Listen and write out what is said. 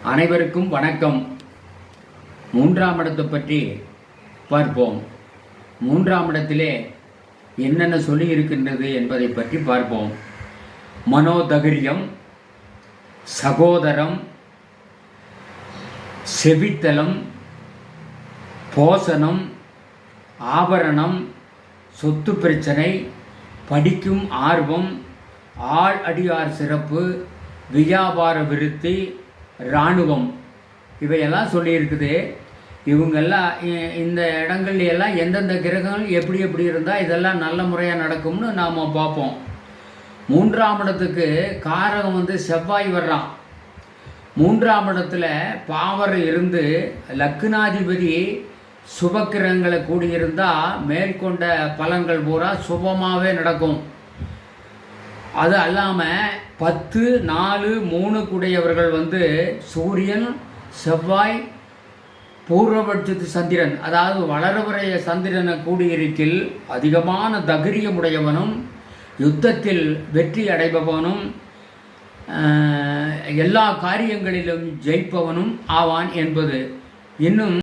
அனைவருக்கும் வணக்கம். மூன்றாம் இடத்தை பற்றி பார்ப்போம். மூன்றாம் இடத்திலே என்னென்ன சொல்லி இருக்கின்றது என்பதை பற்றி பார்ப்போம். மனோதகிரியம், சகோதரம், செவித்தலம், போசனம், ஆபரணம், சொத்து பிரச்சனை, படிக்கும் ஆர்வம், ஆள் அடியார் சிறப்பு, வியாபார விருத்தி, இராணுவம், இவையெல்லாம் சொல்லியிருக்குது. இவங்கெல்லாம் இந்த இடங்கள்ல எல்லாம் எந்தெந்த கிரகங்கள் எப்படி எப்படி இருந்தால் இதெல்லாம் நல்ல முறையாக நடக்கும்னு நாம் பார்ப்போம். மூன்றாம் இடத்துக்கு காரகம் செவ்வாய் வர்றான். மூன்றாம் இடத்துல பாவர் இருந்து லக்னாதிபதி சுபக்கிரகங்களை கூடியிருந்தால் மேற்கொண்ட பலன்கள் பூரா சுபமாகவே நடக்கும். அது அல்லாமல் 10, 4, 3 கூடியவர்கள் சூரியன், செவ்வாய், பூர்வபட்சத்து சந்திரன், அதாவது வளரவரைய சந்திரனை கூடியிருக்கில் அதிகமான தைரியமுடையவனும் யுத்தத்தில் வெற்றி அடைபவனும் எல்லா காரியங்களிலும் ஜெயிப்பவனும் ஆவான் என்பது. இன்னும்